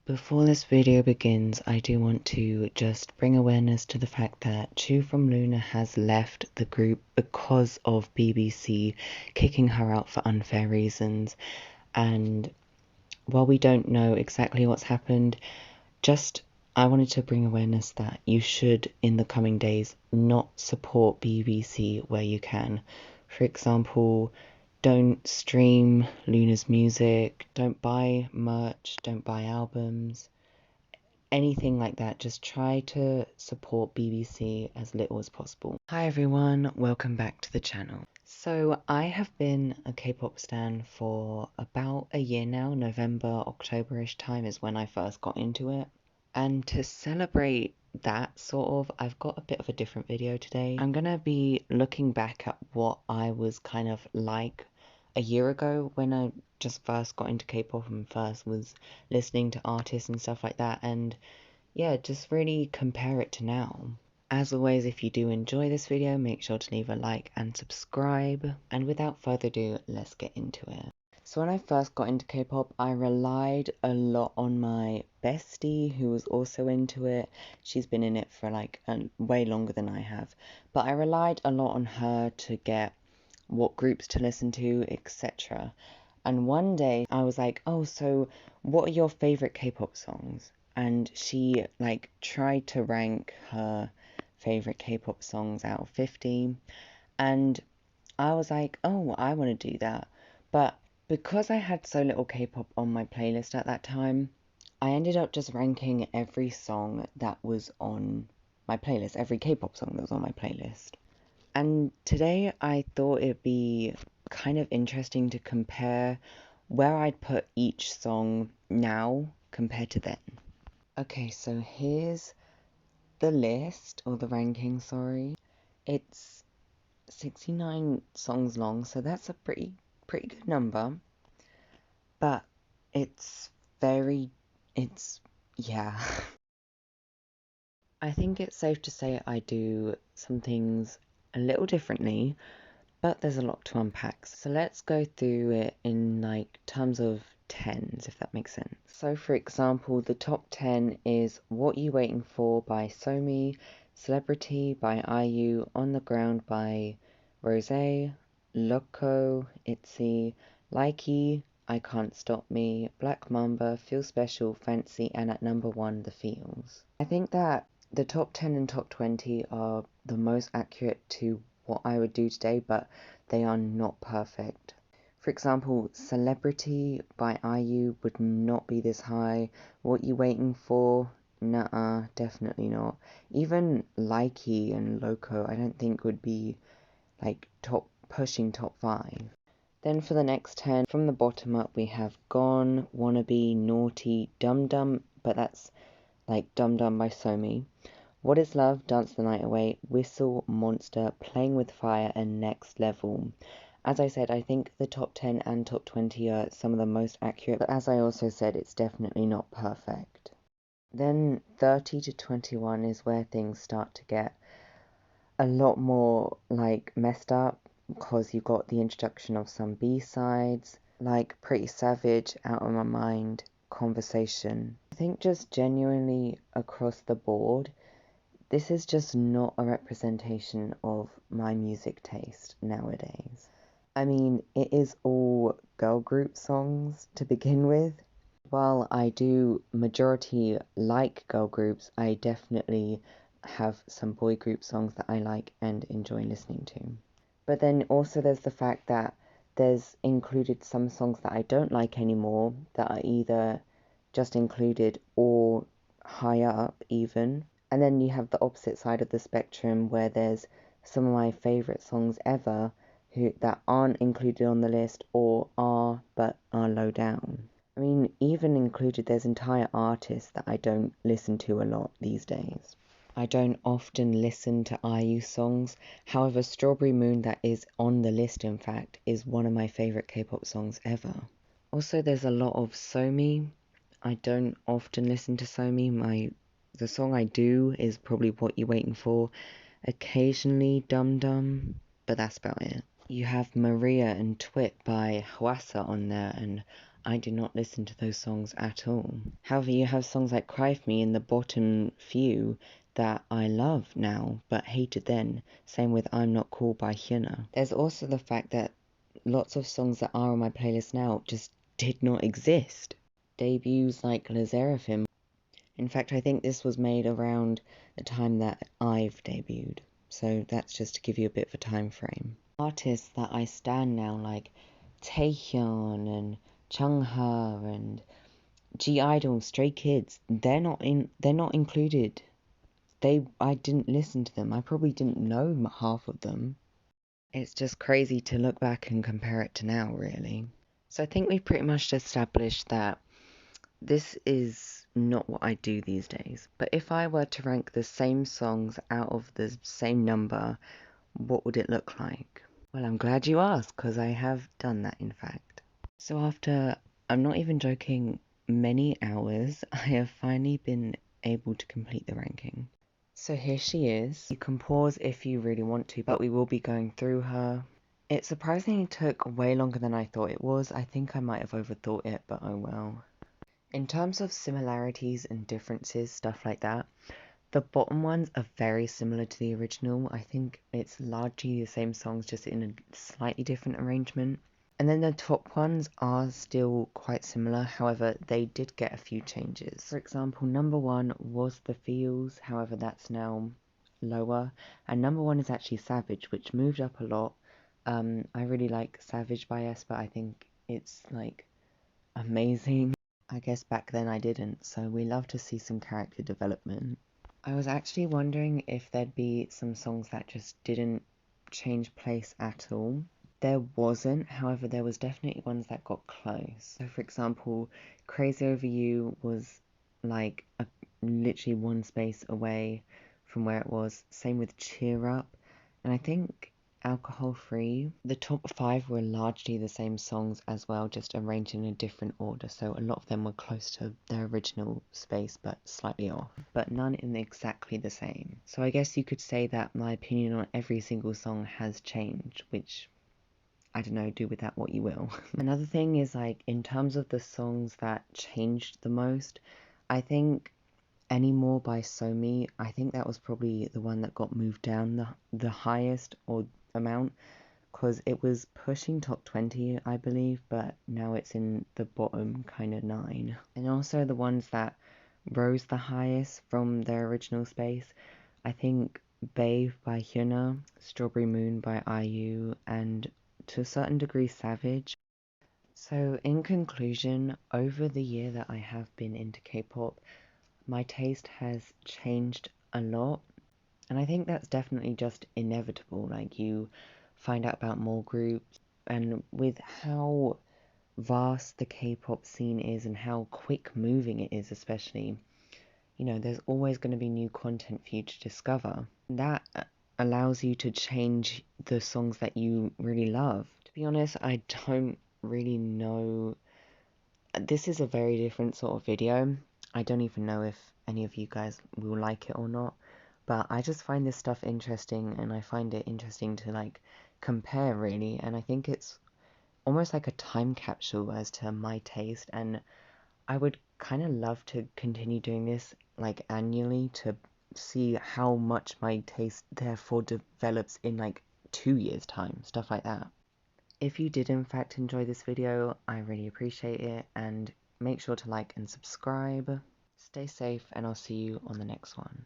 Before this video begins, I do want to just bring awareness to the fact that Chu from Luna has left the group because of BBC kicking her out for unfair reasons. And while we don't know exactly what's happened, I wanted to bring awareness that you should, in the coming days, not support BBC where you can. For example, don't stream Luna's music, don't buy merch, don't buy albums, anything like that. Just try to support BBC as little as possible. Hi everyone, welcome back to the channel. So I have been a K-pop stan for about a year now. November, October-ish time is when I first got into it. And to celebrate that I've got a bit of a different video today. I'm gonna be looking back at what I was kind of like a year ago when I just first got into K-pop and first was listening to artists and stuff like that, and yeah, just really compare it to now. As always, if you do enjoy this video, make sure to leave a like and subscribe. And without further ado, let's get into it. So when I first got into K-pop, I relied a lot on my bestie who was also into it. She's been in it for like way longer than I have. But I relied a lot on her to get what groups to listen to, etc. And one day I was like, oh, so what are your favorite K-pop songs? And she like tried to rank her favorite K-pop songs out of 50. And I was like, oh, I want to do that. But because I had so little K-pop on my playlist at that time, I ended up just ranking every song that was on my playlist, every K-pop song that was on my playlist. And today I thought it'd be kind of interesting to compare where I'd put each song now compared to then. Okay, so here's the list, or the ranking, sorry. It's 69 songs long, so that's a pretty good number. But yeah. I think it's safe to say I do some things a little differently, but there's a lot to unpack. So let's go through it in like terms of tens, if that makes sense. So for example, the top 10 is What You Waiting For by Somi, Celebrity by IU, On the Ground by Rosé, Loco, ITZY, Likey, I Can't Stop Me, Black Mamba, Feel Special, Fancy, and at number 1, The Feels. I think that the top 10 and top 20 are the most accurate to what I would do today, but they are not perfect. For example, Celebrity by IU would not be this high. What You Waiting For? Nuh-uh, definitely not. Even Likey and Loco I don't think would be like pushing top 5. Then for the next 10, from the bottom up, we have Gone, Wannabe, Naughty, Dum Dum, but that's like Dum Dum by Somi. What Is Love, Dance the Night Away, Whistle, Monster, Playing with Fire, and Next Level. As I said, I think the top 10 and top 20 are some of the most accurate, but as I also said, it's definitely not perfect. Then 30 to 21 is where things start to get a lot more like messed up, because you got the introduction of some B-sides, like Pretty Savage, Out of My Mind, Conversation. I think just genuinely across the board, this is just not a representation of my music taste nowadays. I mean, it is all girl group songs to begin with. While I do majority like girl groups, I definitely have some boy group songs that I like and enjoy listening to. But then also there's the fact that there's included some songs that I don't like anymore that are either just included or high up even. And then you have the opposite side of the spectrum where there's some of my favourite songs ever that aren't included on the list or are but are low down. I mean, even included, there's entire artists that I don't listen to a lot these days. I don't often listen to IU songs. However, Strawberry Moon, that is on the list in fact, is one of my favourite K-pop songs ever. Also, there's a lot of Somi. I don't often listen to Somi. The song I do is probably What You Waiting For. Occasionally Dum Dum, but that's about it. You have Maria and Twit by Hwasa on there, and I do not listen to those songs at all. However, you have songs like Cry For Me in the bottom few that I love now, but hated then. Same with I'm Not Cool by Hyuna. There's also the fact that lots of songs that are on my playlist now just did not exist. Debuts like Le Seraphim. In fact, I think this was made around the time that I've debuted. So that's just to give you a bit of a time frame. Artists that I stan now, like Taehyun and Chungha and G-Idol, Stray Kids, they're not included. I didn't listen to them. I probably didn't know half of them. It's just crazy to look back and compare it to now, really. So I think we've pretty much established that this is not what I do these days. But if I were to rank the same songs out of the same number, what would it look like? Well, I'm glad you asked, because I have done that, in fact. So after, I'm not even joking, many hours, I have finally been able to complete the ranking. So here she is. You can pause if you really want to, but we will be going through her. It surprisingly took way longer than I thought it was. I think I might have overthought it, but oh well. In terms of similarities and differences, stuff like that, the bottom ones are very similar to the original. I think it's largely the same songs, just in a slightly different arrangement. And then the top ones are still quite similar, however, they did get a few changes. For example, number 1 was The Feels, however, that's now lower. And number 1 is actually Savage, which moved up a lot. I really like Savage by aespa. I think it's, like, amazing. I guess back then I didn't, so we love to see some character development. I was actually wondering if there'd be some songs that just didn't change place at all. There wasn't, however, there was definitely ones that got close. So, for example, Crazy Over You was like literally one space away from where it was. Same with Cheer Up. And I think Alcohol Free. The top 5 were largely the same songs as well, just arranged in a different order. So a lot of them were close to their original space, but slightly off. But none in exactly the same. So I guess you could say that my opinion on every single song has changed, which, I don't know, do with that what you will. Another thing is, like, in terms of the songs that changed the most, I think Anymore by Somi, I think that was probably the one that got moved down the highest or amount, because it was pushing top 20, I believe, but now it's in the bottom kind of 9. And also the ones that rose the highest from their original space, I think Babe by Hyuna, Strawberry Moon by IU, and to a certain degree Savage. So in conclusion, over the year that I have been into K-pop, my taste has changed a lot, and I think that's definitely just inevitable. Like, you find out about more groups, and with how vast the K-pop scene is and how quick moving it is, especially, you know, there's always going to be new content for you to discover. That allows you to change the songs that you really love. To be honest, I don't really know. This is a very different sort of video. I don't even know if any of you guys will like it or not, but I just find this stuff interesting, and I find it interesting to, like, compare, really, and I think it's almost like a time capsule as to my taste, and I would kind of love to continue doing this, like, annually, to see how much my taste therefore develops in, like, 2 years' time, stuff like that. If you did in fact enjoy this video, I really appreciate it, and make sure to like and subscribe. Stay safe, and I'll see you on the next one.